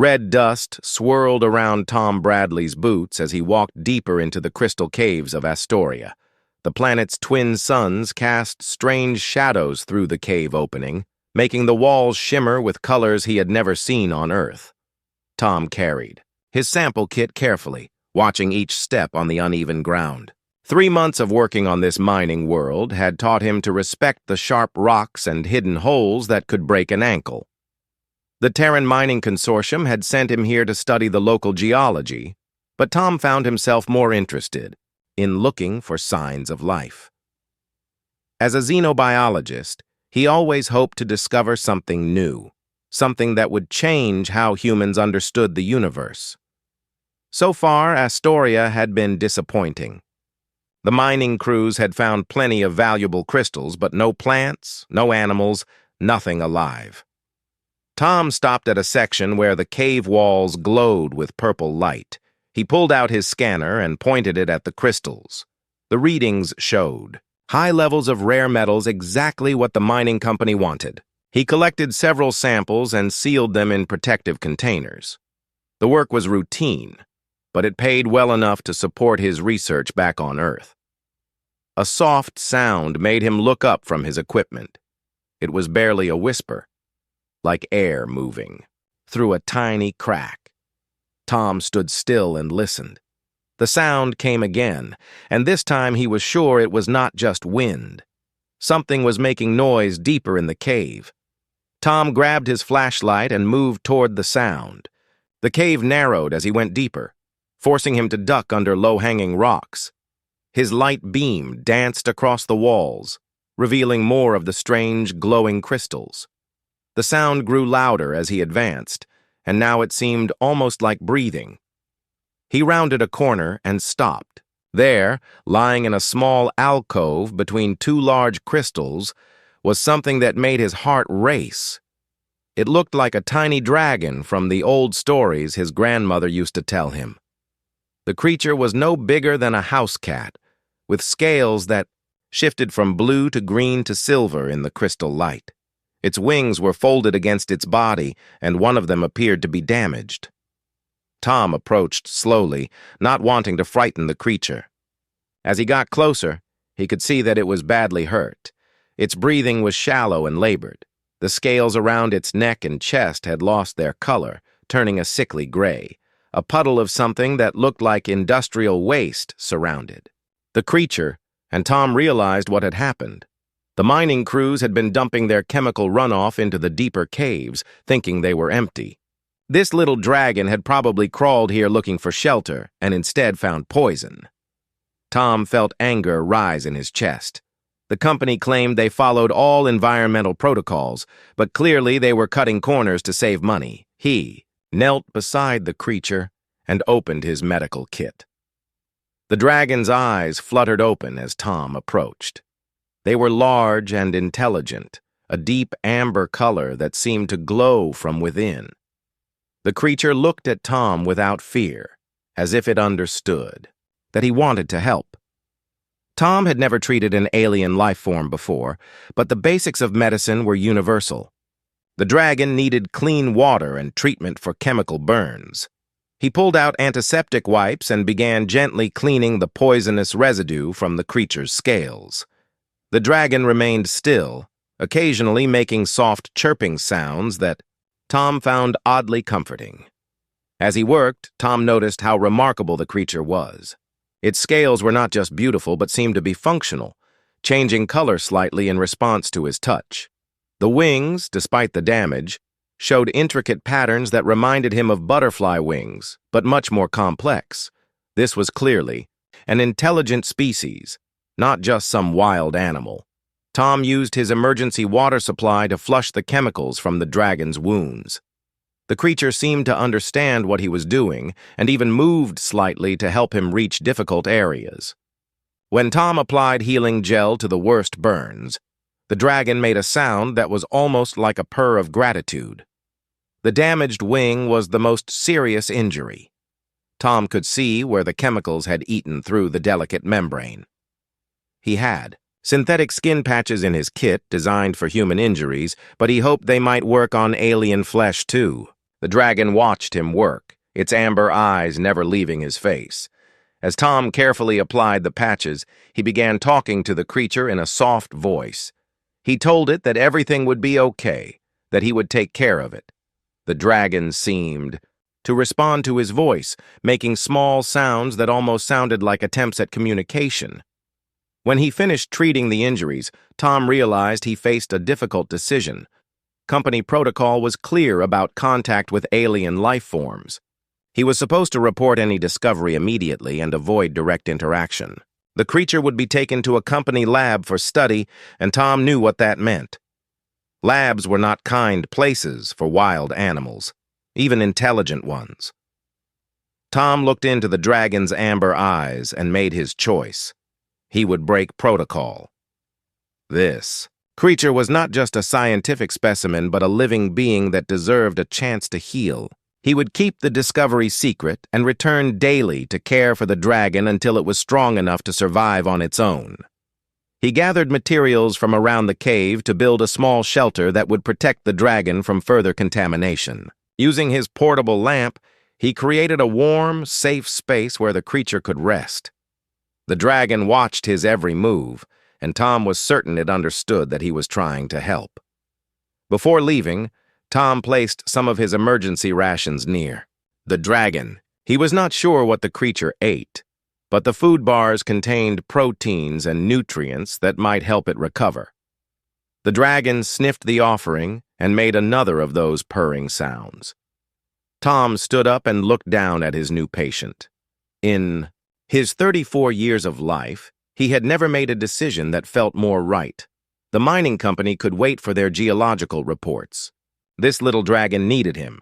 Red dust swirled around Tom Bradley's boots as he walked deeper into the crystal caves of Astoria. The planet's twin suns cast strange shadows through the cave opening, making the walls shimmer with colors he had never seen on Earth. Tom carried his sample kit carefully, watching each step on the uneven ground. 3 months of working on this mining world had taught him to respect the sharp rocks and hidden holes that could break an ankle. The Terran Mining Consortium had sent him here to study the local geology, but Tom found himself more interested in looking for signs of life. As a xenobiologist, he always hoped to discover something new, something that would change how humans understood the universe. So far, Astoria had been disappointing. The mining crews had found plenty of valuable crystals, but no plants, no animals, nothing alive. Tom stopped at a section where the cave walls glowed with purple light. He pulled out his scanner and pointed it at the crystals. The readings showed high levels of rare metals, exactly what the mining company wanted. He collected several samples and sealed them in protective containers. The work was routine, but it paid well enough to support his research back on Earth. A soft sound made him look up from his equipment. It was barely a whisper, like air moving through a tiny crack. Tom stood still and listened. The sound came again, and this time he was sure it was not just wind. Something was making noise deeper in the cave. Tom grabbed his flashlight and moved toward the sound. The cave narrowed as he went deeper, forcing him to duck under low-hanging rocks. His light beam danced across the walls, revealing more of the strange, glowing crystals. The sound grew louder as he advanced, and now it seemed almost like breathing. He rounded a corner and stopped. There, lying in a small alcove between 2 large crystals, was something that made his heart race. It looked like a tiny dragon from the old stories his grandmother used to tell him. The creature was no bigger than a house cat, with scales that shifted from blue to green to silver in the crystal light. Its wings were folded against its body, and one of them appeared to be damaged. Tom approached slowly, not wanting to frighten the creature. As he got closer, he could see that it was badly hurt. Its breathing was shallow and labored. The scales around its neck and chest had lost their color, turning a sickly gray. A puddle of something that looked like industrial waste surrounded the creature, and Tom realized what had happened. The mining crews had been dumping their chemical runoff into the deeper caves, thinking they were empty. This little dragon had probably crawled here looking for shelter and instead found poison. Tom felt anger rise in his chest. The company claimed they followed all environmental protocols, but clearly they were cutting corners to save money. He knelt beside the creature and opened his medical kit. The dragon's eyes fluttered open as Tom approached. They were large and intelligent, a deep amber color that seemed to glow from within. The creature looked at Tom without fear, as if it understood that he wanted to help. Tom had never treated an alien life form before, but the basics of medicine were universal. The dragon needed clean water and treatment for chemical burns. He pulled out antiseptic wipes and began gently cleaning the poisonous residue from the creature's scales. The dragon remained still, occasionally making soft chirping sounds that Tom found oddly comforting. As he worked, Tom noticed how remarkable the creature was. Its scales were not just beautiful but seemed to be functional, changing color slightly in response to his touch. The wings, despite the damage, showed intricate patterns that reminded him of butterfly wings, but much more complex. This was clearly an intelligent species, not just some wild animal. Tom used his emergency water supply to flush the chemicals from the dragon's wounds. The creature seemed to understand what he was doing and even moved slightly to help him reach difficult areas. When Tom applied healing gel to the worst burns, the dragon made a sound that was almost like a purr of gratitude. The damaged wing was the most serious injury. Tom could see where the chemicals had eaten through the delicate membrane. He had synthetic skin patches in his kit designed for human injuries, but he hoped they might work on alien flesh too. The dragon watched him work, its amber eyes never leaving his face. As Tom carefully applied the patches, he began talking to the creature in a soft voice. He told it that everything would be okay, that he would take care of it. The dragon seemed to respond to his voice, making small sounds that almost sounded like attempts at communication. When he finished treating the injuries, Tom realized he faced a difficult decision. Company protocol was clear about contact with alien life forms. He was supposed to report any discovery immediately and avoid direct interaction. The creature would be taken to a company lab for study, and Tom knew what that meant. Labs were not kind places for wild animals, even intelligent ones. Tom looked into the dragon's amber eyes and made his choice. He would break protocol. This creature was not just a scientific specimen, but a living being that deserved a chance to heal. He would keep the discovery secret and return daily to care for the dragon until it was strong enough to survive on its own. He gathered materials from around the cave to build a small shelter that would protect the dragon from further contamination. Using his portable lamp, he created a warm, safe space where the creature could rest. The dragon watched his every move, and Tom was certain it understood that he was trying to help. Before leaving, Tom placed some of his emergency rations near the dragon. He was not sure what the creature ate, but the food bars contained proteins and nutrients that might help it recover. The dragon sniffed the offering and made another of those purring sounds. Tom stood up and looked down at his new patient. In his 34 years of life, he had never made a decision that felt more right. The mining company could wait for their geological reports. This little dragon needed him,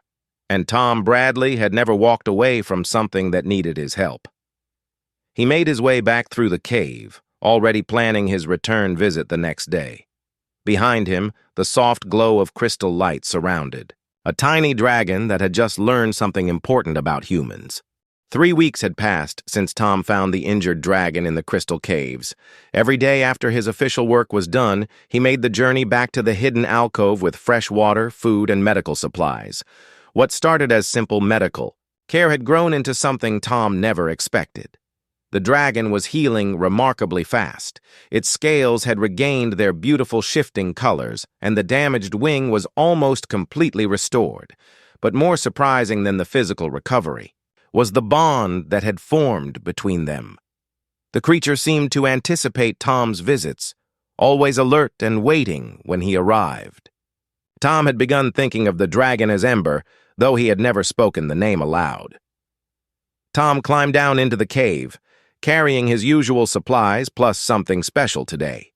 and Tom Bradley had never walked away from something that needed his help. He made his way back through the cave, already planning his return visit the next day. Behind him, the soft glow of crystal light surrounded a tiny dragon that had just learned something important about humans. 3 weeks had passed since Tom found the injured dragon in the crystal caves. Every day after his official work was done, he made the journey back to the hidden alcove with fresh water, food, and medical supplies. What started as simple medical care had grown into something Tom never expected. The dragon was healing remarkably fast. Its scales had regained their beautiful shifting colors, and the damaged wing was almost completely restored. But more surprising than the physical recovery was the bond that had formed between them. The creature seemed to anticipate Tom's visits, always alert and waiting when he arrived. Tom had begun thinking of the dragon as Ember, though he had never spoken the name aloud. Tom climbed down into the cave, carrying his usual supplies plus something special today.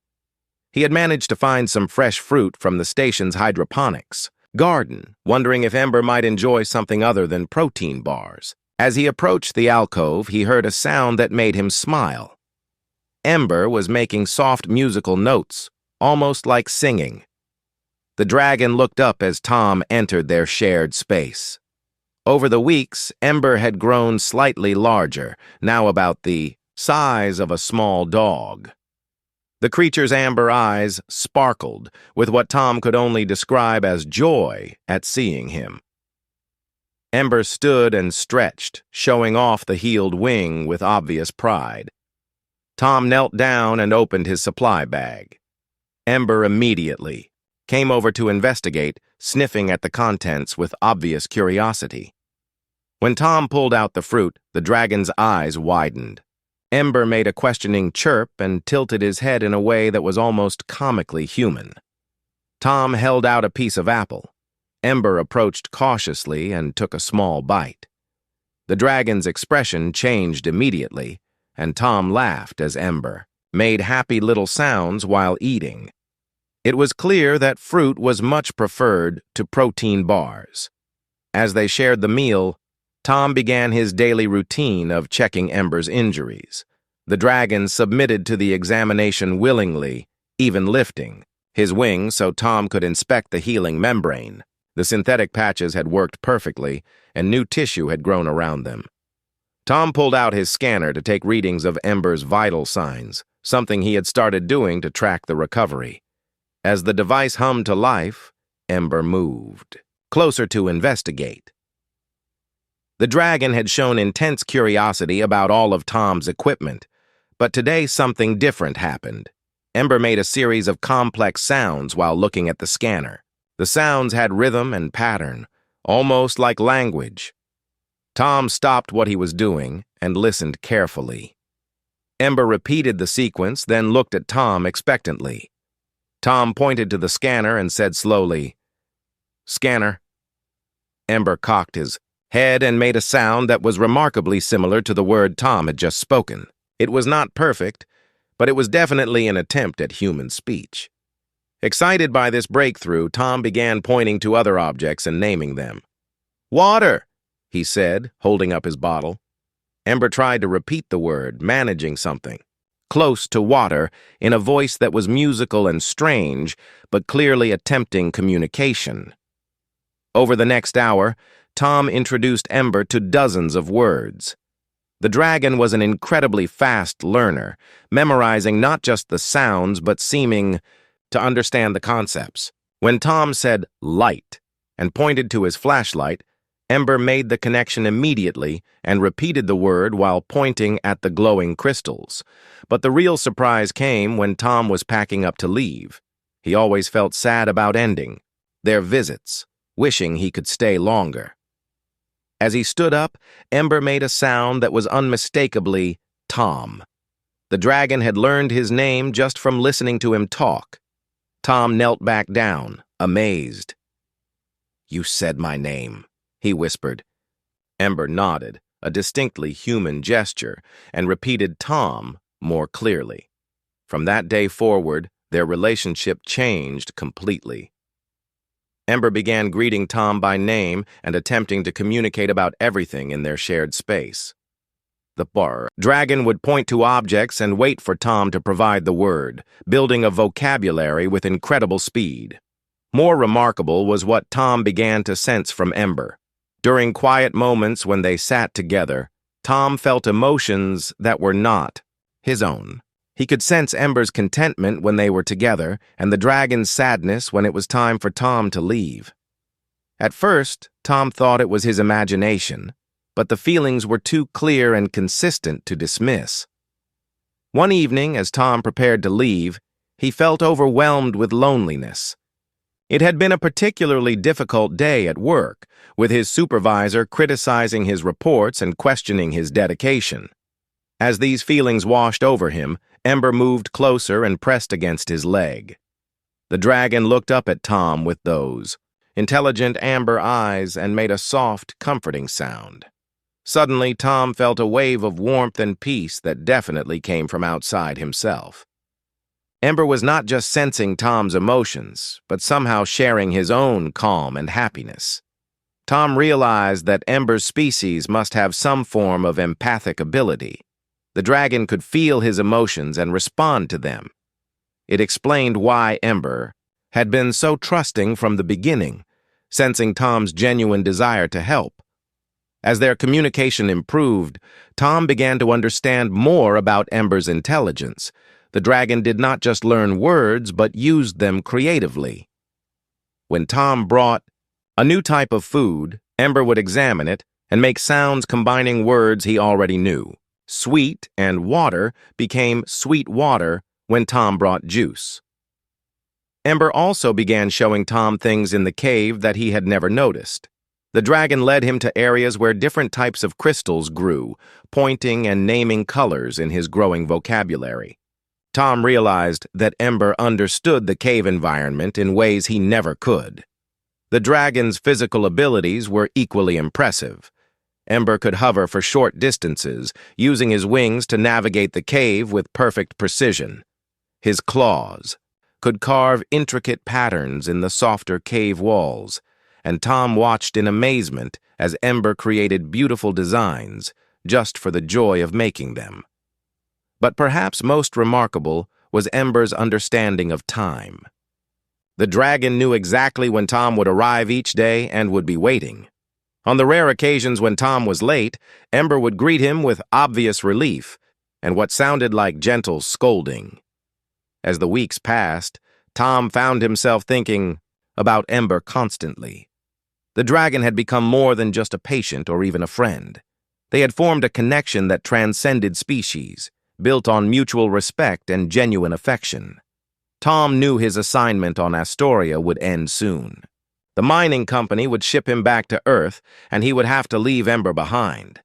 He had managed to find some fresh fruit from the station's hydroponics garden, wondering if Ember might enjoy something other than protein bars. As he approached the alcove, he heard a sound that made him smile. Ember was making soft musical notes, almost like singing. The dragon looked up as Tom entered their shared space. Over the weeks, Ember had grown slightly larger, now about the size of a small dog. The creature's amber eyes sparkled with what Tom could only describe as joy at seeing him. Ember stood and stretched, showing off the healed wing with obvious pride. Tom knelt down and opened his supply bag. Ember immediately came over to investigate, sniffing at the contents with obvious curiosity. When Tom pulled out the fruit, the dragon's eyes widened. Ember made a questioning chirp and tilted his head in a way that was almost comically human. Tom held out a piece of apple. Ember approached cautiously and took a small bite. The dragon's expression changed immediately, and Tom laughed as Ember made happy little sounds while eating. It was clear that fruit was much preferred to protein bars. As they shared the meal, Tom began his daily routine of checking Ember's injuries. The dragon submitted to the examination willingly, even lifting his wings so Tom could inspect the healing membrane. The synthetic patches had worked perfectly, and new tissue had grown around them. Tom pulled out his scanner to take readings of Ember's vital signs, something he had started doing to track the recovery. As the device hummed to life, Ember moved closer to investigate. The dragon had shown intense curiosity about all of Tom's equipment, but today something different happened. Ember made a series of complex sounds while looking at the scanner. The sounds had rhythm and pattern, almost like language. Tom stopped what he was doing and listened carefully. Ember repeated the sequence, then looked at Tom expectantly. Tom pointed to the scanner and said slowly, "Scanner." Ember cocked his head and made a sound that was remarkably similar to the word Tom had just spoken. It was not perfect, but it was definitely an attempt at human speech. Excited by this breakthrough, Tom began pointing to other objects and naming them. "Water," he said, holding up his bottle. Ember tried to repeat the word, managing something close to water in a voice that was musical and strange, but clearly attempting communication. Over the next hour, Tom introduced Ember to dozens of words. The dragon was an incredibly fast learner, memorizing not just the sounds but seeming to understand the concepts. When Tom said light and pointed to his flashlight, Ember made the connection immediately and repeated the word while pointing at the glowing crystals. But the real surprise came when Tom was packing up to leave. He always felt sad about ending their visits, wishing he could stay longer. As he stood up, Ember made a sound that was unmistakably Tom. The dragon had learned his name just from listening to him talk. Tom knelt back down, amazed. "You said my name," he whispered. Ember nodded, a distinctly human gesture, and repeated Tom more clearly. From that day forward, their relationship changed completely. Ember began greeting Tom by name and attempting to communicate about everything in their shared space. The dragon would point to objects and wait for Tom to provide the word, building a vocabulary with incredible speed. More remarkable was what Tom began to sense from Ember. During quiet moments when they sat together, Tom felt emotions that were not his own. He could sense Ember's contentment when they were together and the dragon's sadness when it was time for Tom to leave. At first, Tom thought it was his imagination, but the feelings were too clear and consistent to dismiss. One evening, as Tom prepared to leave, he felt overwhelmed with loneliness. It had been a particularly difficult day at work, with his supervisor criticizing his reports and questioning his dedication. As these feelings washed over him, Ember moved closer and pressed against his leg. The dragon looked up at Tom with those intelligent amber eyes and made a soft, comforting sound. Suddenly, Tom felt a wave of warmth and peace that definitely came from outside himself. Ember was not just sensing Tom's emotions, but somehow sharing his own calm and happiness. Tom realized that Ember's species must have some form of empathic ability. The dragon could feel his emotions and respond to them. It explained why Ember had been so trusting from the beginning, sensing Tom's genuine desire to help. As their communication improved, Tom began to understand more about Ember's intelligence. The dragon did not just learn words, but used them creatively. When Tom brought a new type of food, Ember would examine it and make sounds combining words he already knew. Sweet and water became sweet water when Tom brought juice. Ember also began showing Tom things in the cave that he had never noticed. The dragon led him to areas where different types of crystals grew, pointing and naming colors in his growing vocabulary. Tom realized that Ember understood the cave environment in ways he never could. The dragon's physical abilities were equally impressive. Ember could hover for short distances, using his wings to navigate the cave with perfect precision. His claws could carve intricate patterns in the softer cave walls, and Tom watched in amazement as Ember created beautiful designs just for the joy of making them. But perhaps most remarkable was Ember's understanding of time. The dragon knew exactly when Tom would arrive each day and would be waiting. On the rare occasions when Tom was late, Ember would greet him with obvious relief and what sounded like gentle scolding. As the weeks passed, Tom found himself thinking about Ember constantly. The dragon had become more than just a patient or even a friend. They had formed a connection that transcended species, built on mutual respect and genuine affection. Tom knew his assignment on Astoria would end soon. The mining company would ship him back to Earth, and he would have to leave Ember behind.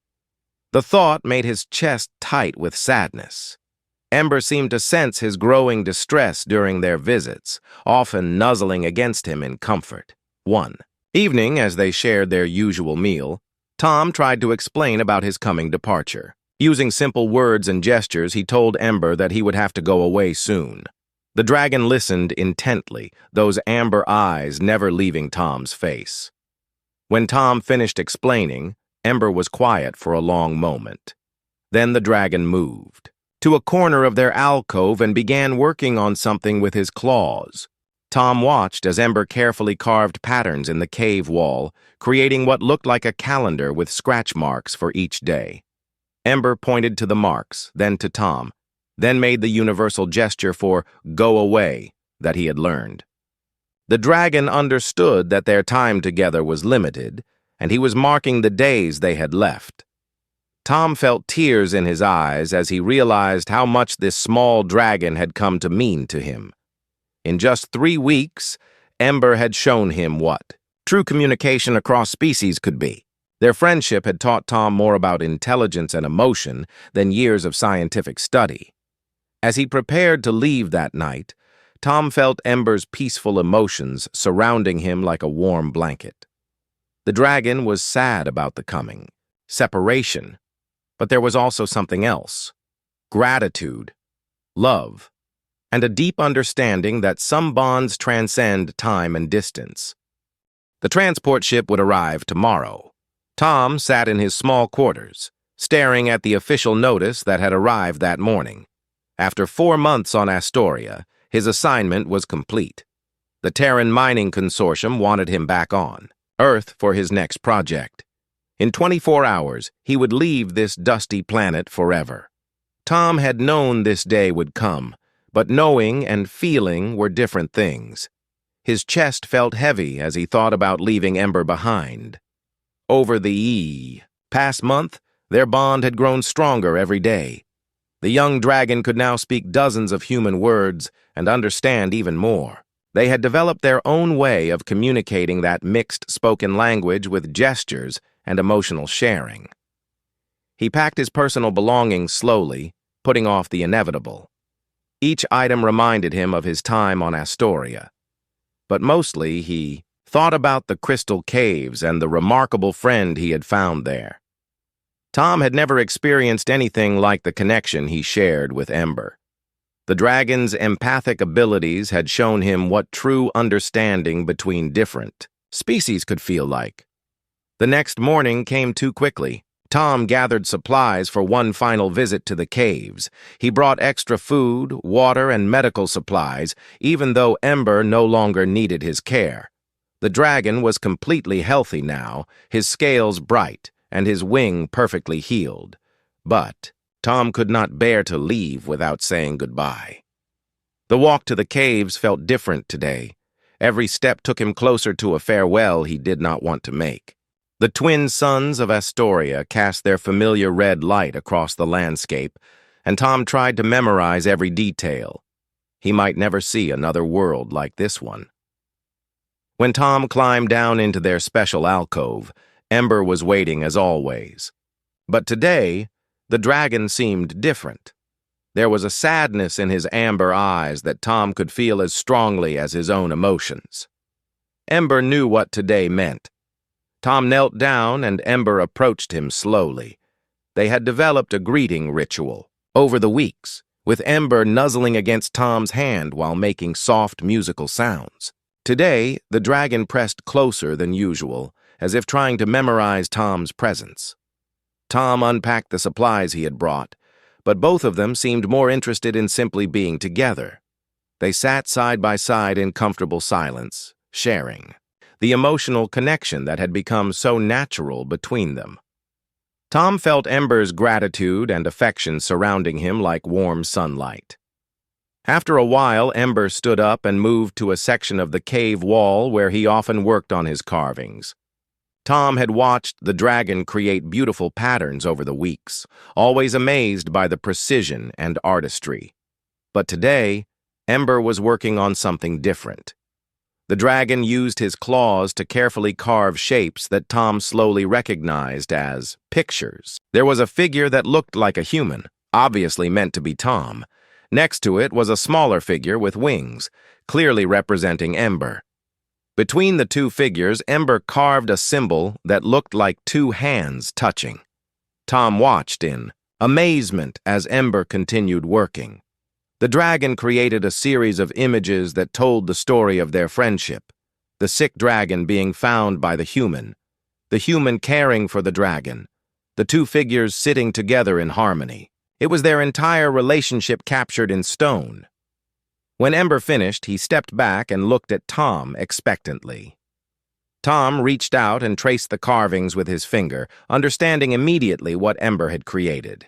The thought made his chest tight with sadness. Ember seemed to sense his growing distress during their visits, often nuzzling against him in comfort. One evening, as they shared their usual meal, Tom tried to explain about his coming departure. Using simple words and gestures, he told Ember that he would have to go away soon. The dragon listened intently, those amber eyes never leaving Tom's face. When Tom finished explaining, Ember was quiet for a long moment. Then the dragon moved to a corner of their alcove and began working on something with his claws. Tom watched as Ember carefully carved patterns in the cave wall, creating what looked like a calendar with scratch marks for each day. Ember pointed to the marks, then to Tom, then made the universal gesture for "go away" that he had learned. The dragon understood that their time together was limited, and he was marking the days they had left. Tom felt tears in his eyes as he realized how much this small dragon had come to mean to him. In just 3 weeks, Ember had shown him what true communication across species could be. Their friendship had taught Tom more about intelligence and emotion than years of scientific study. As he prepared to leave that night, Tom felt Ember's peaceful emotions surrounding him like a warm blanket. The dragon was sad about the coming, separation, but there was also something else: gratitude, love, and a deep understanding that some bonds transcend time and distance. The transport ship would arrive tomorrow. Tom sat in his small quarters, staring at the official notice that had arrived that morning. After 4 months on Astoria, his assignment was complete. The Terran Mining Consortium wanted him back on Earth for his next project. In 24 hours, he would leave this dusty planet forever. Tom had known this day would come, but knowing and feeling were different things. His chest felt heavy as he thought about leaving Ember behind. Over the past month, their bond had grown stronger every day. The young dragon could now speak dozens of human words and understand even more. They had developed their own way of communicating that mixed spoken language with gestures and emotional sharing. He packed his personal belongings slowly, putting off the inevitable. Each item reminded him of his time on Astoria. But mostly he thought about the crystal caves and the remarkable friend he had found there. Tom had never experienced anything like the connection he shared with Ember. The dragon's empathic abilities had shown him what true understanding between different species could feel like. The next morning came too quickly. Tom gathered supplies for one final visit to the caves. He brought extra food, water, and medical supplies, even though Ember no longer needed his care. The dragon was completely healthy now, his scales bright, and his wing perfectly healed. But Tom could not bear to leave without saying goodbye. The walk to the caves felt different today. Every step took him closer to a farewell he did not want to make. The twin suns of Astoria cast their familiar red light across the landscape, and Tom tried to memorize every detail. He might never see another world like this one. When Tom climbed down into their special alcove, Ember was waiting as always. But today, the dragon seemed different. There was a sadness in his amber eyes that Tom could feel as strongly as his own emotions. Ember knew what today meant. Tom knelt down and Ember approached him slowly. They had developed a greeting ritual over the weeks, with Ember nuzzling against Tom's hand while making soft musical sounds. Today, the dragon pressed closer than usual, as if trying to memorize Tom's presence. Tom unpacked the supplies he had brought, but both of them seemed more interested in simply being together. They sat side by side in comfortable silence, sharing the emotional connection that had become so natural between them. Tom felt Ember's gratitude and affection surrounding him like warm sunlight. After a while, Ember stood up and moved to a section of the cave wall where he often worked on his carvings. Tom had watched the dragon create beautiful patterns over the weeks, always amazed by the precision and artistry. But today, Ember was working on something different. The dragon used his claws to carefully carve shapes that Tom slowly recognized as pictures. There was a figure that looked like a human, obviously meant to be Tom. Next to it was a smaller figure with wings, clearly representing Ember. Between the two figures, Ember carved a symbol that looked like two hands touching. Tom watched in amazement as Ember continued working. The dragon created a series of images that told the story of their friendship, the sick dragon being found by the human caring for the dragon, the two figures sitting together in harmony. It was their entire relationship captured in stone. When Ember finished, he stepped back and looked at Tom expectantly. Tom reached out and traced the carvings with his finger, understanding immediately what Ember had created.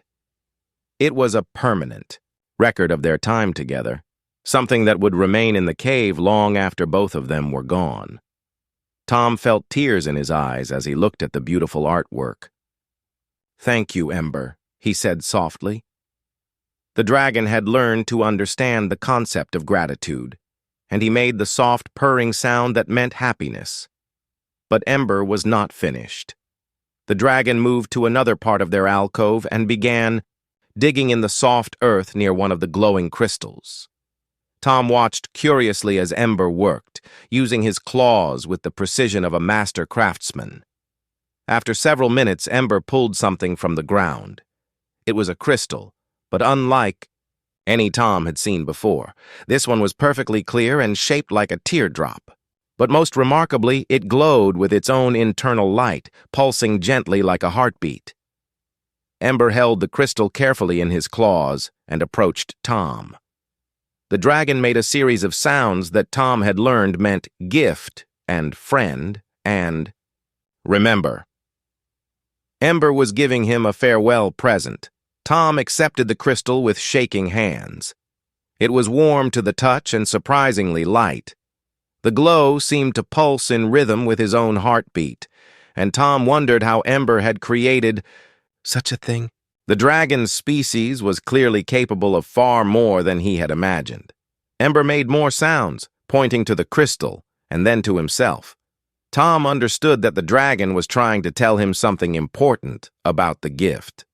It was a permanent record of their time together, something that would remain in the cave long after both of them were gone. Tom felt tears in his eyes as he looked at the beautiful artwork. "Thank you, Ember," he said softly. The dragon had learned to understand the concept of gratitude, and he made the soft purring sound that meant happiness. But Ember was not finished. The dragon moved to another part of their alcove and began digging in the soft earth near one of the glowing crystals. Tom watched curiously as Ember worked, using his claws with the precision of a master craftsman. After several minutes, Ember pulled something from the ground. It was a crystal, but unlike any Tom had seen before. This one was perfectly clear and shaped like a teardrop. But most remarkably, it glowed with its own internal light, pulsing gently like a heartbeat. Ember held the crystal carefully in his claws and approached Tom. The dragon made a series of sounds that Tom had learned meant gift and friend and remember. Ember was giving him a farewell present. Tom accepted the crystal with shaking hands. It was warm to the touch and surprisingly light. The glow seemed to pulse in rhythm with his own heartbeat, and Tom wondered how Ember had created such a thing. The dragon's species was clearly capable of far more than he had imagined. Ember made more sounds, pointing to the crystal, and then to himself. Tom understood that the dragon was trying to tell him something important about the gift.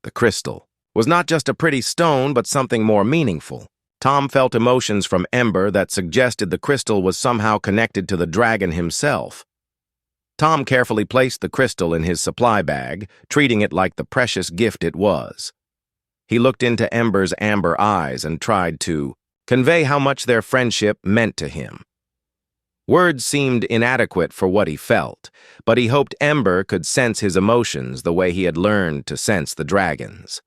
The crystal was not just a pretty stone, but something more meaningful. Tom felt emotions from Ember that suggested the crystal was somehow connected to the dragon himself. Tom carefully placed the crystal in his supply bag, treating it like the precious gift it was. He looked into Ember's amber eyes and tried to convey how much their friendship meant to him. Words seemed inadequate for what he felt, but he hoped Ember could sense his emotions the way he had learned to sense the dragon's.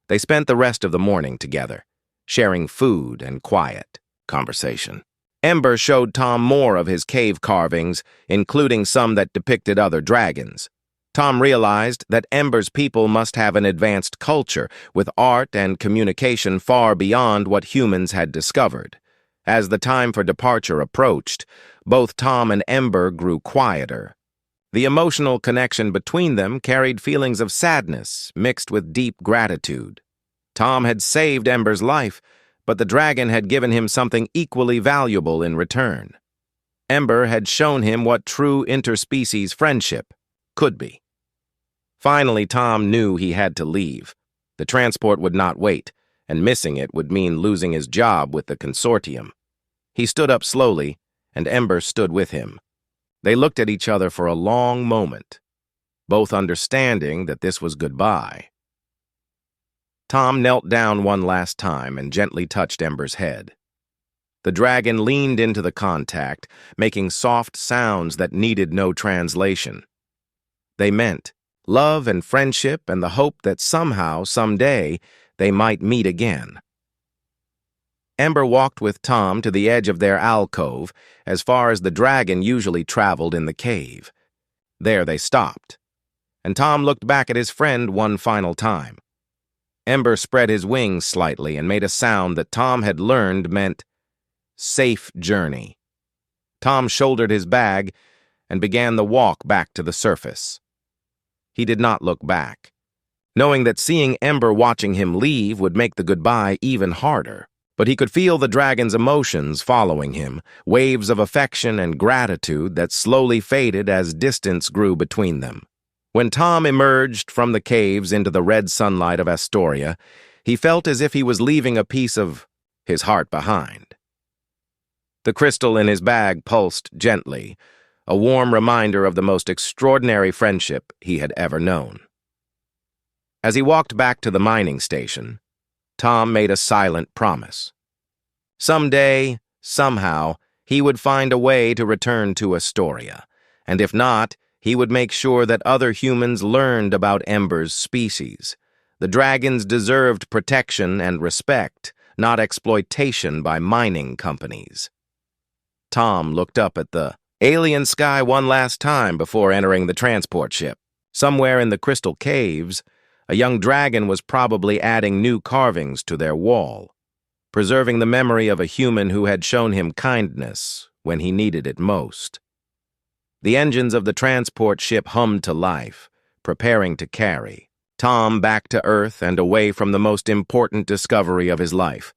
They spent the rest of the morning together, sharing food and quiet conversation. Ember showed Tom more of his cave carvings, including some that depicted other dragons. Tom realized that Ember's people must have an advanced culture, with art and communication far beyond what humans had discovered. As the time for departure approached, both Tom and Ember grew quieter. The emotional connection between them carried feelings of sadness mixed with deep gratitude. Tom had saved Ember's life, but the dragon had given him something equally valuable in return. Ember had shown him what true interspecies friendship could be. Finally, Tom knew he had to leave. The transport would not wait, and missing it would mean losing his job with the consortium. He stood up slowly, and Ember stood with him. They looked at each other for a long moment, both understanding that this was goodbye. Tom knelt down one last time and gently touched Ember's head. The dragon leaned into the contact, making soft sounds that needed no translation. They meant love and friendship and the hope that somehow, someday, they might meet again. Ember walked with Tom to the edge of their alcove, as far as the dragon usually traveled in the cave. There they stopped, and Tom looked back at his friend one final time. Ember spread his wings slightly and made a sound that Tom had learned meant safe journey. Tom shouldered his bag and began the walk back to the surface. He did not look back, knowing that seeing Ember watching him leave would make the goodbye even harder. But he could feel the dragon's emotions following him, waves of affection and gratitude that slowly faded as distance grew between them. When Tom emerged from the caves into the red sunlight of Astoria, he felt as if he was leaving a piece of his heart behind. The crystal in his bag pulsed gently, a warm reminder of the most extraordinary friendship he had ever known. As he walked back to the mining station, Tom made a silent promise. Someday, somehow, he would find a way to return to Astoria, and if not, he would make sure that other humans learned about Ember's species. The dragons deserved protection and respect, not exploitation by mining companies. Tom looked up at the alien sky one last time before entering the transport ship. Somewhere in the crystal caves, a young dragon was probably adding new carvings to their wall, preserving the memory of a human who had shown him kindness when he needed it most. The engines of the transport ship hummed to life, preparing to carry Tom back to Earth and away from the most important discovery of his life.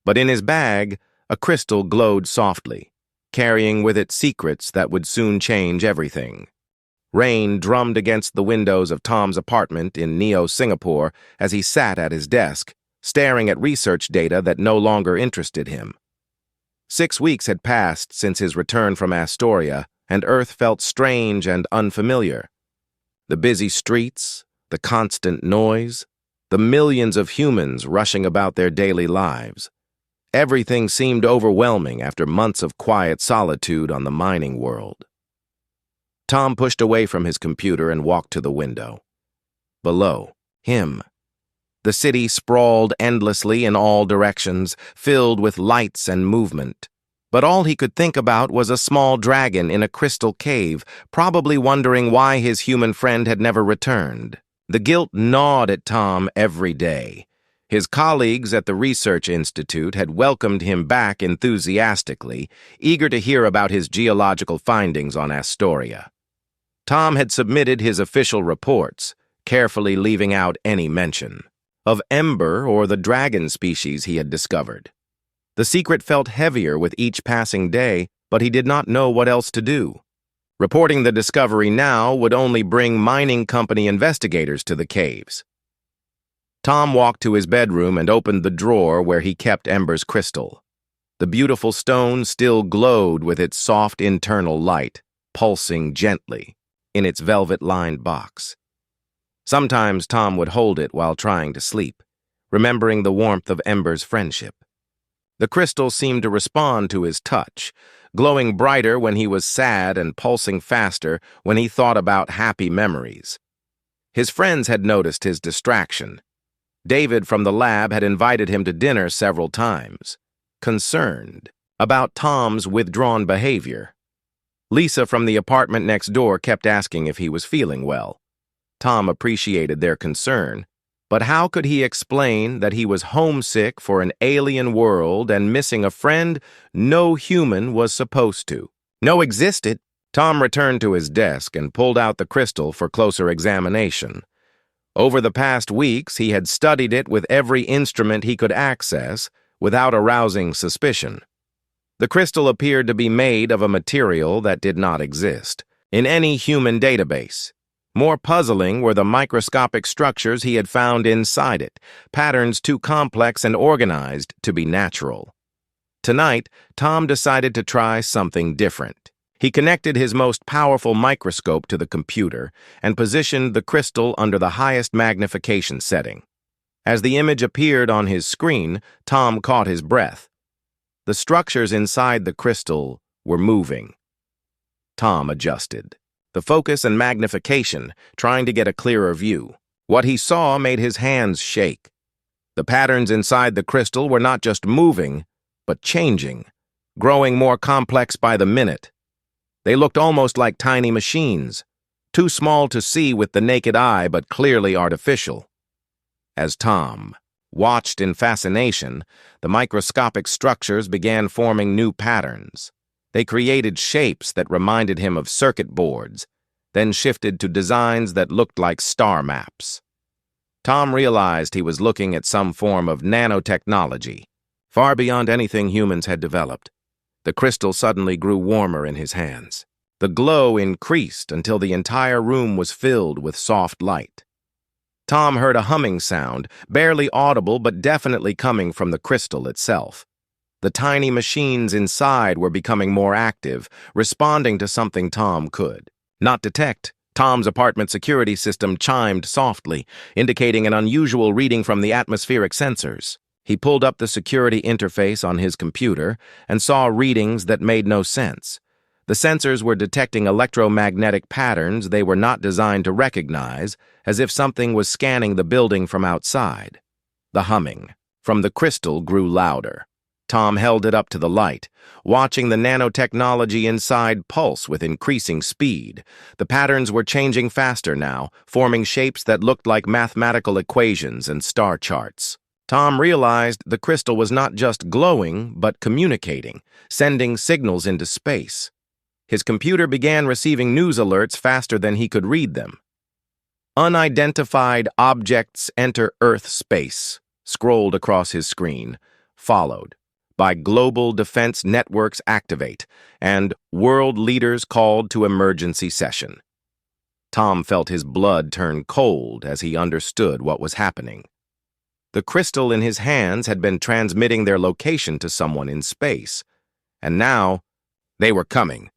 But in his bag, a crystal glowed softly, carrying with it secrets that would soon change everything. Rain drummed against the windows of Tom's apartment in Neo, Singapore, as he sat at his desk, staring at research data that no longer interested him. 6 weeks had passed since his return from Astoria, and Earth felt strange and unfamiliar. The busy streets, the constant noise, the millions of humans rushing about their daily lives. Everything seemed overwhelming after months of quiet solitude on the mining world. Tom pushed away from his computer and walked to the window. Below him, the city sprawled endlessly in all directions, filled with lights and movement. But all he could think about was a small dragon in a crystal cave, probably wondering why his human friend had never returned. The guilt gnawed at Tom every day. His colleagues at the Research Institute had welcomed him back enthusiastically, eager to hear about his geological findings on Astoria. Tom had submitted his official reports, carefully leaving out any mention of Ember or the dragon species he had discovered. The secret felt heavier with each passing day, but he did not know what else to do. Reporting the discovery now would only bring mining company investigators to the caves. Tom walked to his bedroom and opened the drawer where he kept Ember's crystal. The beautiful stone still glowed with its soft internal light, pulsing gently in its velvet-lined box. Sometimes Tom would hold it while trying to sleep, remembering the warmth of Ember's friendship. The crystal seemed to respond to his touch, glowing brighter when he was sad and pulsing faster when he thought about happy memories. His friends had noticed his distraction. David from the lab had invited him to dinner several times, concerned about Tom's withdrawn behavior. Lisa from the apartment next door kept asking if he was feeling well. Tom appreciated their concern, but how could he explain that he was homesick for an alien world and missing a friend no human was supposed to? No existed. Tom returned to his desk and pulled out the crystal for closer examination. Over the past weeks, he had studied it with every instrument he could access without arousing suspicion. The crystal appeared to be made of a material that did not exist in any human database. More puzzling were the microscopic structures he had found inside it, patterns too complex and organized to be natural. Tonight, Tom decided to try something different. He connected his most powerful microscope to the computer and positioned the crystal under the highest magnification setting. As the image appeared on his screen, Tom caught his breath. The structures inside the crystal were moving. Tom adjusted the focus and magnification, trying to get a clearer view. What he saw made his hands shake. The patterns inside the crystal were not just moving, but changing, growing more complex by the minute. They looked almost like tiny machines, too small to see with the naked eye but clearly artificial. As Tom watched in fascination, the microscopic structures began forming new patterns. They created shapes that reminded him of circuit boards, then shifted to designs that looked like star maps. Tom realized he was looking at some form of nanotechnology, far beyond anything humans had developed. The crystal suddenly grew warmer in his hands. The glow increased until the entire room was filled with soft light. Tom heard a humming sound, barely audible but definitely coming from the crystal itself. The tiny machines inside were becoming more active, responding to something Tom could not detect. Tom's apartment security system chimed softly, indicating an unusual reading from the atmospheric sensors. He pulled up the security interface on his computer and saw readings that made no sense. The sensors were detecting electromagnetic patterns they were not designed to recognize, as if something was scanning the building from outside. The humming from the crystal grew louder. Tom held it up to the light, watching the nanotechnology inside pulse with increasing speed. The patterns were changing faster now, forming shapes that looked like mathematical equations and star charts. Tom realized the crystal was not just glowing, but communicating, sending signals into space. His computer began receiving news alerts faster than he could read them. Unidentified objects enter Earth space, scrolled across his screen, followed by global defense networks activate and world leaders called to emergency session. Tom felt his blood turn cold as he understood what was happening. The crystal in his hands had been transmitting their location to someone in space, and now they were coming.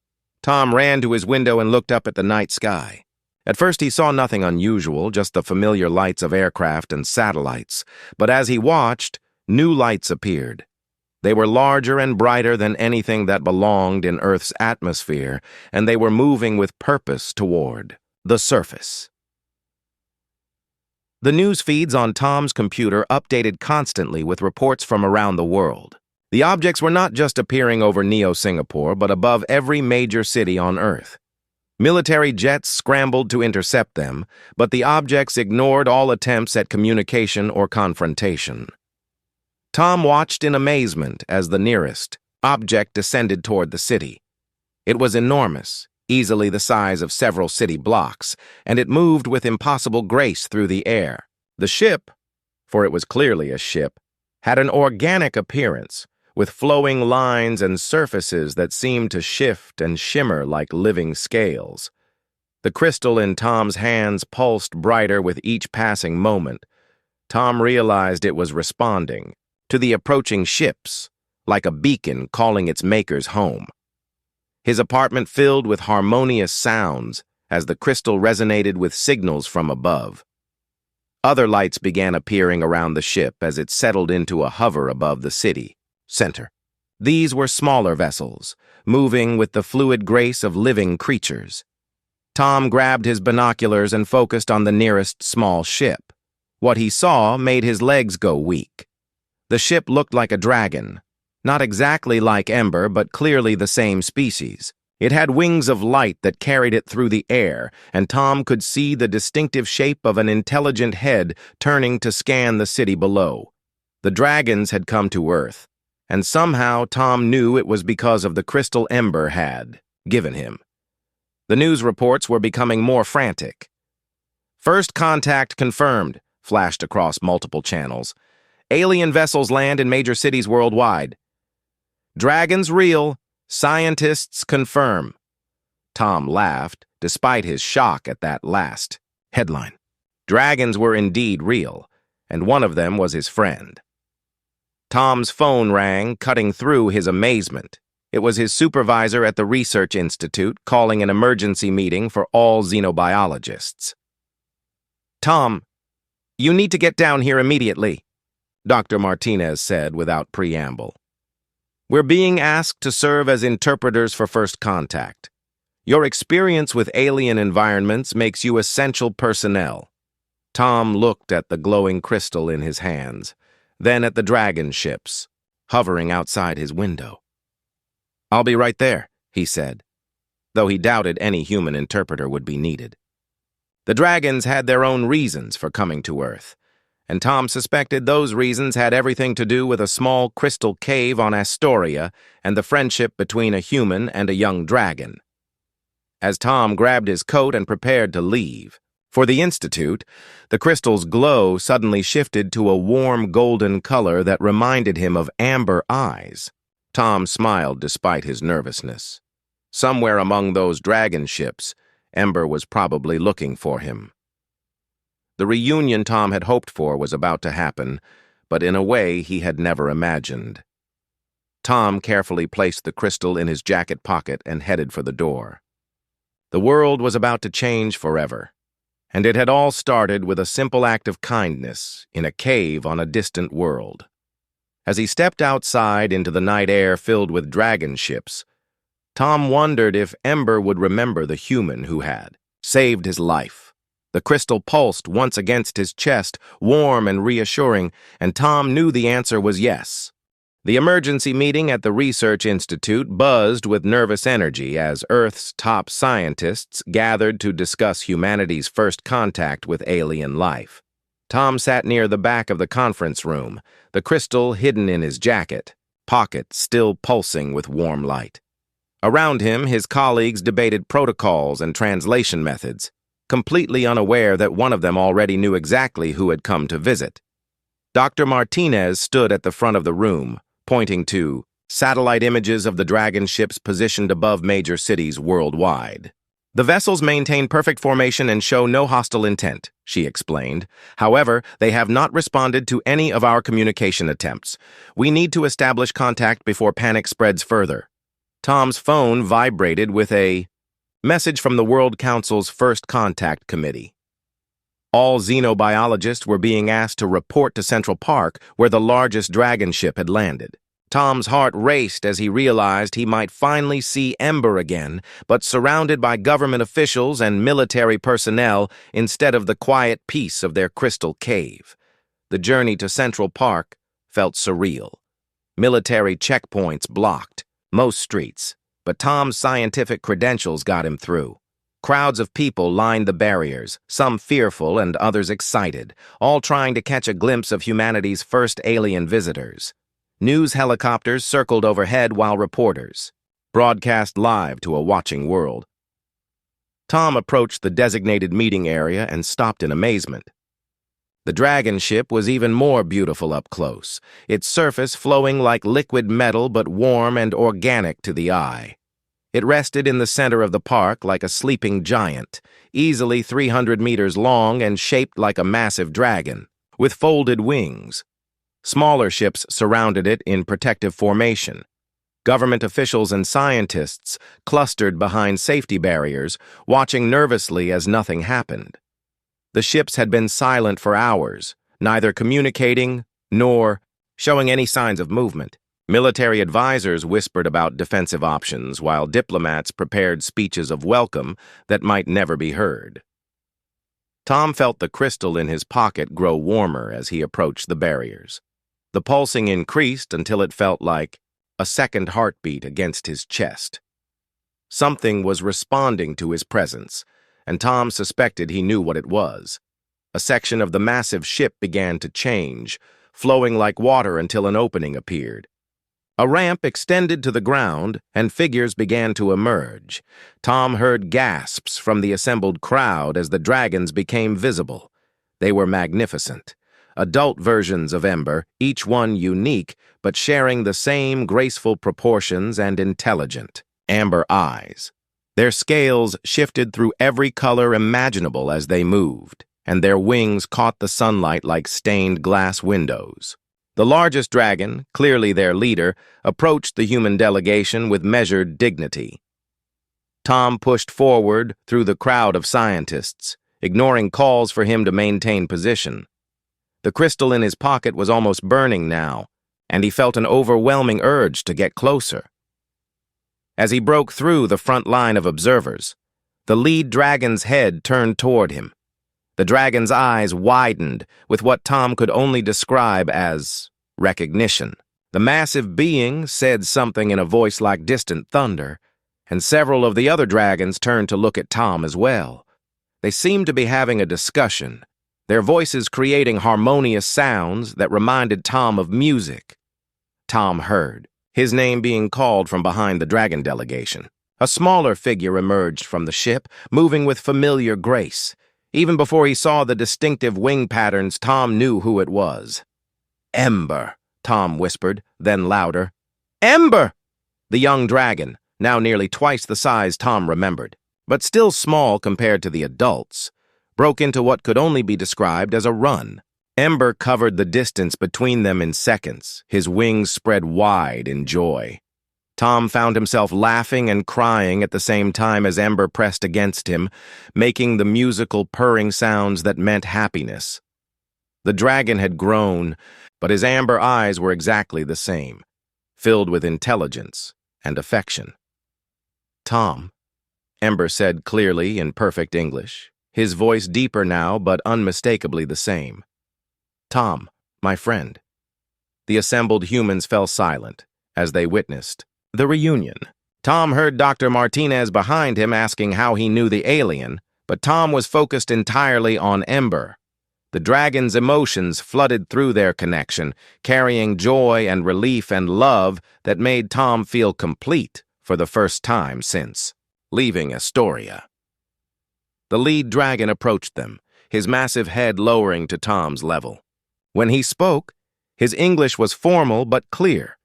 Tom ran to his window and looked up at the night sky. At first he saw nothing unusual, just the familiar lights of aircraft and satellites, but as he watched, new lights appeared. They were larger and brighter than anything that belonged in Earth's atmosphere, and they were moving with purpose toward the surface. The news feeds on Tom's computer updated constantly with reports from around the world. The objects were not just appearing over Neo-Singapore, but above every major city on Earth. Military jets scrambled to intercept them, but the objects ignored all attempts at communication or confrontation. Tom watched in amazement as the nearest object descended toward the city. It was enormous, easily the size of several city blocks, and it moved with impossible grace through the air. The ship, for it was clearly a ship, had an organic appearance, with flowing lines and surfaces that seemed to shift and shimmer like living scales. The crystal in Tom's hands pulsed brighter with each passing moment. Tom realized it was responding to the approaching ships, like a beacon calling its makers home. His apartment filled with harmonious sounds as the crystal resonated with signals from above. Other lights began appearing around the ship as it settled into a hover above the city center. These were smaller vessels, moving with the fluid grace of living creatures. Tom grabbed his binoculars and focused on the nearest small ship. What he saw made his legs go weak. The ship looked like a dragon, not exactly like Ember, but clearly the same species. It had wings of light that carried it through the air, and Tom could see the distinctive shape of an intelligent head turning to scan the city below. The dragons had come to Earth, and somehow Tom knew it was because of the crystal Ember had given him. The news reports were becoming more frantic. "First contact confirmed," flashed across multiple channels. "Alien vessels land in major cities worldwide. Dragons real, scientists confirm." Tom laughed, despite his shock at that last headline. Dragons were indeed real, and one of them was his friend. Tom's phone rang, cutting through his amazement. It was his supervisor at the Research Institute calling an emergency meeting for all xenobiologists. "Tom, you need to get down here immediately," Dr. Martinez said without preamble. "We're being asked to serve as interpreters for first contact. Your experience with alien environments makes you essential personnel." Tom looked at the glowing crystal in his hands, then at the dragon ships, hovering outside his window. "I'll be right there," he said, though he doubted any human interpreter would be needed. The dragons had their own reasons for coming to Earth, and Tom suspected those reasons had everything to do with a small crystal cave on Astoria and the friendship between a human and a young dragon. As Tom grabbed his coat and prepared to leave for the Institute, the crystal's glow suddenly shifted to a warm golden color that reminded him of amber eyes. Tom smiled despite his nervousness. Somewhere among those dragon ships, Ember was probably looking for him. The reunion Tom had hoped for was about to happen, but in a way he had never imagined. Tom carefully placed the crystal in his jacket pocket and headed for the door. The world was about to change forever, and it had all started with a simple act of kindness in a cave on a distant world. As he stepped outside into the night air filled with dragon ships, Tom wondered if Ember would remember the human who had saved his life. The crystal pulsed once against his chest, warm and reassuring, and Tom knew the answer was yes. The emergency meeting at the Research Institute buzzed with nervous energy as Earth's top scientists gathered to discuss humanity's first contact with alien life. Tom sat near the back of the conference room, the crystal hidden in his jacket, pocket still pulsing with warm light. Around him, his colleagues debated protocols and translation methods, completely unaware that one of them already knew exactly who had come to visit. Dr. Martinez stood at the front of the room, pointing to satellite images of the dragon ships positioned above major cities worldwide. The vessels maintain perfect formation and show no hostile intent, she explained. However, they have not responded to any of our communication attempts. We need to establish contact before panic spreads further. Tom's phone vibrated with a message from the World Council's First Contact Committee. All xenobiologists were being asked to report to Central Park, where the largest dragon ship had landed. Tom's heart raced as he realized he might finally see Ember again, but surrounded by government officials and military personnel instead of the quiet peace of their crystal cave. The journey to Central Park felt surreal. Military checkpoints blocked most streets, but Tom's scientific credentials got him through. Crowds of people lined the barriers, some fearful and others excited, all trying to catch a glimpse of humanity's first alien visitors. News helicopters circled overhead while reporters broadcast live to a watching world. Tom approached the designated meeting area and stopped in amazement. The dragon ship was even more beautiful up close, its surface flowing like liquid metal but warm and organic to the eye. It rested in the center of the park like a sleeping giant, easily 300 meters long and shaped like a massive dragon, with folded wings. Smaller ships surrounded it in protective formation. Government officials and scientists clustered behind safety barriers, watching nervously as nothing happened. The ships had been silent for hours, neither communicating nor showing any signs of movement. Military advisors whispered about defensive options, while diplomats prepared speeches of welcome that might never be heard. Tom felt the crystal in his pocket grow warmer as he approached the barriers. The pulsing increased until it felt like a second heartbeat against his chest. Something was responding to his presence, and Tom suspected he knew what it was. A section of the massive ship began to change, flowing like water until an opening appeared. A ramp extended to the ground, and figures began to emerge. Tom heard gasps from the assembled crowd as the dragons became visible. They were magnificent. Adult versions of Ember, each one unique, but sharing the same graceful proportions and intelligent amber eyes. Their scales shifted through every color imaginable as they moved, and their wings caught the sunlight like stained glass windows. The largest dragon, clearly their leader, approached the human delegation with measured dignity. Tom pushed forward through the crowd of scientists, ignoring calls for him to maintain position. The crystal in his pocket was almost burning now, and he felt an overwhelming urge to get closer. As he broke through the front line of observers, the lead dragon's head turned toward him. The dragon's eyes widened with what Tom could only describe as recognition. The massive being said something in a voice like distant thunder, and several of the other dragons turned to look at Tom as well. They seemed to be having a discussion, their voices creating harmonious sounds that reminded Tom of music. Tom heard, his name being called from behind the dragon delegation. A smaller figure emerged from the ship, moving with familiar grace. Even before he saw the distinctive wing patterns, Tom knew who it was. "Ember," Tom whispered, then louder. "Ember!" The young dragon, now nearly twice the size Tom remembered, but still small compared to the adults, broke into what could only be described as a run. Ember covered the distance between them in seconds, his wings spread wide in joy. Tom found himself laughing and crying at the same time as Ember pressed against him, making the musical purring sounds that meant happiness. The dragon had grown, but his amber eyes were exactly the same, filled with intelligence and affection. "Tom," Ember said clearly in perfect English, his voice deeper now but unmistakably the same. "Tom, my friend." The assembled humans fell silent as they witnessed the reunion. Tom heard Dr. Martinez behind him asking how he knew the alien, but Tom was focused entirely on Ember. The dragon's emotions flooded through their connection, carrying joy and relief and love that made Tom feel complete for the first time since leaving Astoria. The lead dragon approached them, his massive head lowering to Tom's level. When he spoke, his English was formal but clear,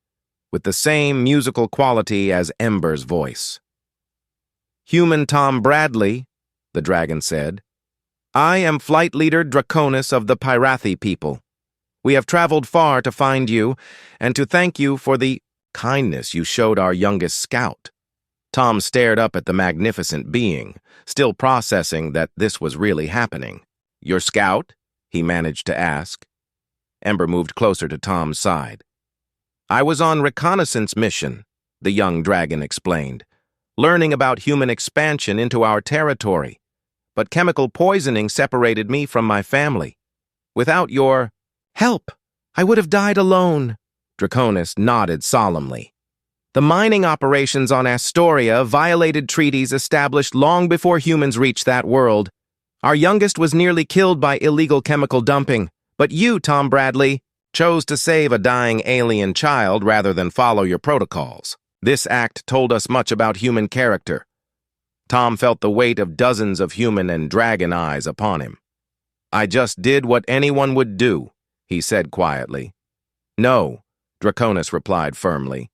with the same musical quality as Ember's voice. "Human Tom Bradley," the dragon said. "I am Flight Leader Draconis of the Pyrathi people. We have traveled far to find you and to thank you for the kindness you showed our youngest scout." Tom stared up at the magnificent being, still processing that this was really happening. "Your scout?" he managed to ask. Ember moved closer to Tom's side. "I was on reconnaissance mission," the young dragon explained, "learning about human expansion into our territory. But chemical poisoning separated me from my family. Without your help, I would have died alone." Draconis nodded solemnly. "The mining operations on Astoria violated treaties established long before humans reached that world. Our youngest was nearly killed by illegal chemical dumping, but you, Tom Bradley, chose to save a dying alien child rather than follow your protocols. This act told us much about human character." Tom felt the weight of dozens of human and dragon eyes upon him. "I just did what anyone would do," he said quietly. "No," Draconis replied firmly.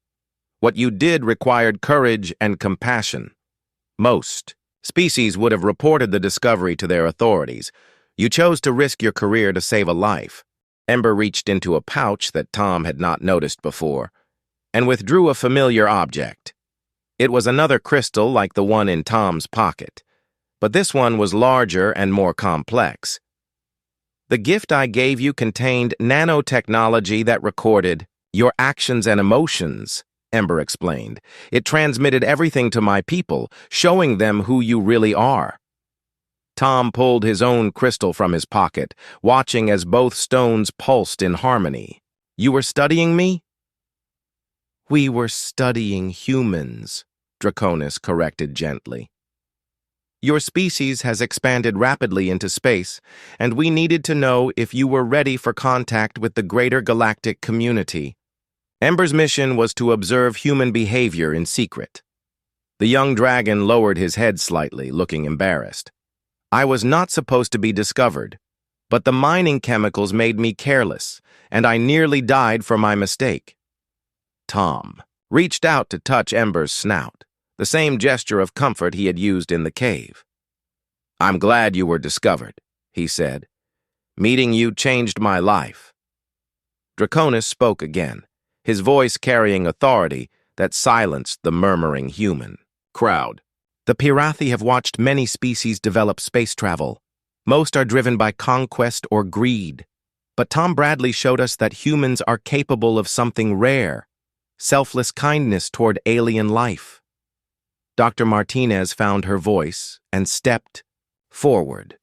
"What you did required courage and compassion. Most species would have reported the discovery to their authorities. You chose to risk your career to save a life." Ember reached into a pouch that Tom had not noticed before and withdrew a familiar object. It was another crystal like the one in Tom's pocket, but this one was larger and more complex. "The gift I gave you contained nanotechnology that recorded your actions and emotions," Ember explained. "It transmitted everything to my people, showing them who you really are." Tom pulled his own crystal from his pocket, watching as both stones pulsed in harmony. "You were studying me?" "We were studying humans," Draconis corrected gently. "Your species has expanded rapidly into space, and we needed to know if you were ready for contact with the greater galactic community." Ember's mission was to observe human behavior in secret. The young dragon lowered his head slightly, looking embarrassed. "I was not supposed to be discovered, but the mining chemicals made me careless, and I nearly died for my mistake." Tom reached out to touch Ember's snout, the same gesture of comfort he had used in the cave. "I'm glad you were discovered," he said. "Meeting you changed my life." Draconis spoke again, his voice carrying authority that silenced the murmuring human crowd. "The Pyrathi have watched many species develop space travel. Most are driven by conquest or greed. But Tom Bradley showed us that humans are capable of something rare: selfless kindness toward alien life." Dr. Martinez found her voice and stepped forward.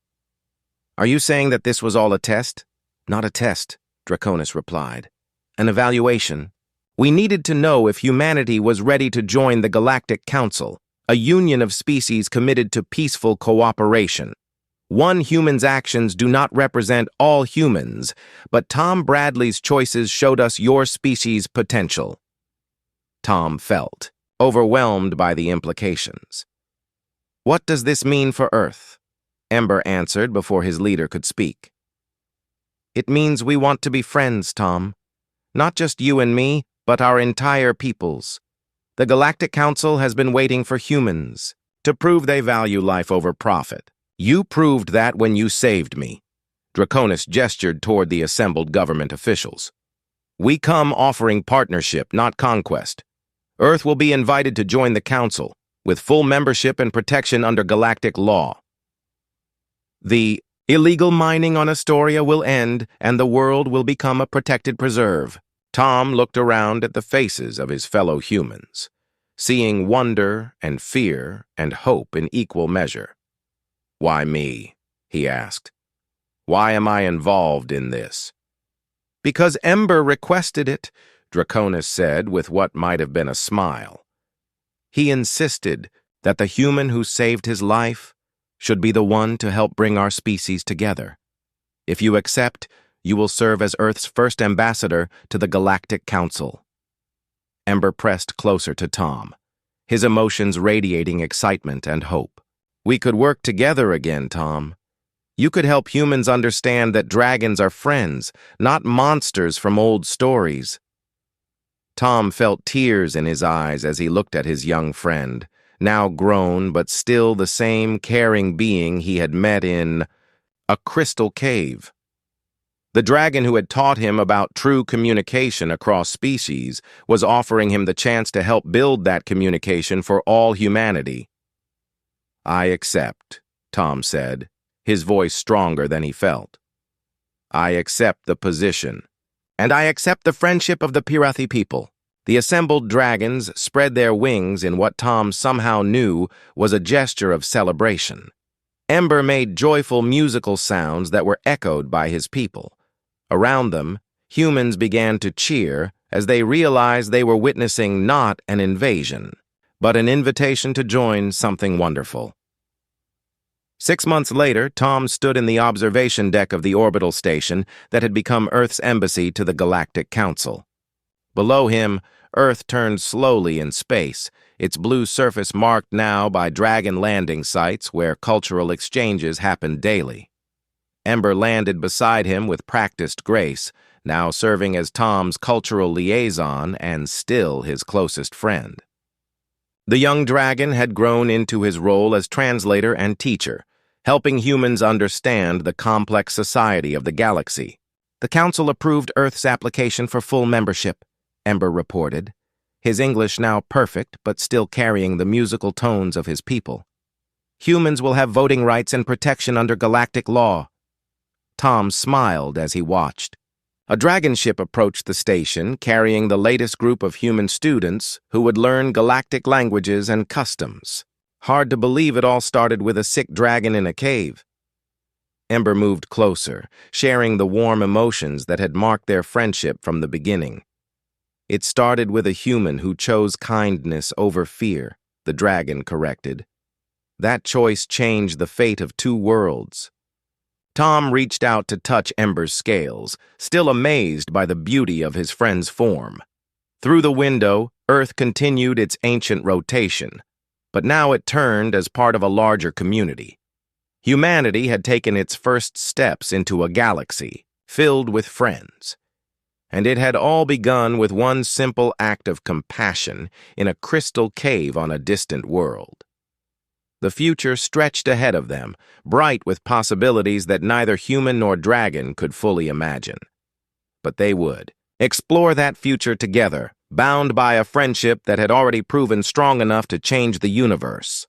"Are you saying that this was all a test?" "Not a test," Draconis replied. "An evaluation. We needed to know if humanity was ready to join the Galactic Council, a union of species committed to peaceful cooperation. One human's actions do not represent all humans, but Tom Bradley's choices showed us your species' potential. Tom felt overwhelmed by the implications. What does this mean for Earth? Ember answered before his leader could speak. It means we want to be friends, Tom. Not just you and me, but our entire peoples. The Galactic Council has been waiting for humans to prove they value life over profit. You proved that when you saved me. Draconis gestured toward the assembled government officials. We come offering partnership, not conquest. Earth will be invited to join the Council, with full membership and protection under galactic law. The illegal mining on Astoria will end, and the world will become a protected preserve. Tom looked around at the faces of his fellow humans, seeing wonder and fear and hope in equal measure. Why me? He asked. Why am I involved in this? Because Ember requested it, Draconis said with what might have been a smile. He insisted that the human who saved his life should be the one to help bring our species together. If you accept, you will serve as Earth's first ambassador to the Galactic Council. Ember pressed closer to Tom, his emotions radiating excitement and hope. We could work together again, Tom. You could help humans understand that dragons are friends, not monsters from old stories. Tom felt tears in his eyes as he looked at his young friend, now grown but still the same caring being he had met in a crystal cave. The dragon who had taught him about true communication across species was offering him the chance to help build that communication for all humanity. I accept, Tom said, his voice stronger than he felt. I accept the position. And I accept the friendship of the Pirathi people. The assembled dragons spread their wings in what Tom somehow knew was a gesture of celebration. Ember made joyful musical sounds that were echoed by his people. Around them, humans began to cheer as they realized they were witnessing not an invasion, but an invitation to join something wonderful. 6 months later, Tom stood in the observation deck of the orbital station that had become Earth's embassy to the Galactic Council. Below him, Earth turned slowly in space, its blue surface marked now by dragon landing sites where cultural exchanges happened daily. Ember landed beside him with practiced grace, now serving as Tom's cultural liaison and still his closest friend. The young dragon had grown into his role as translator and teacher, helping humans understand the complex society of the galaxy. The Council approved Earth's application for full membership, Ember reported, his English now perfect but still carrying the musical tones of his people. Humans will have voting rights and protection under galactic law. Tom smiled as he watched. A dragon ship approached the station, carrying the latest group of human students who would learn galactic languages and customs. Hard to believe it all started with a sick dragon in a cave. Ember moved closer, sharing the warm emotions that had marked their friendship from the beginning. It started with a human who chose kindness over fear, the dragon corrected. That choice changed the fate of 2 worlds. Tom reached out to touch Ember's scales, still amazed by the beauty of his friend's form. Through the window, Earth continued its ancient rotation, but now it turned as part of a larger community. Humanity had taken its first steps into a galaxy filled with friends, and it had all begun with one simple act of compassion in a crystal cave on a distant world. The future stretched ahead of them, bright with possibilities that neither human nor dragon could fully imagine. But they would explore that future together, bound by a friendship that had already proven strong enough to change the universe.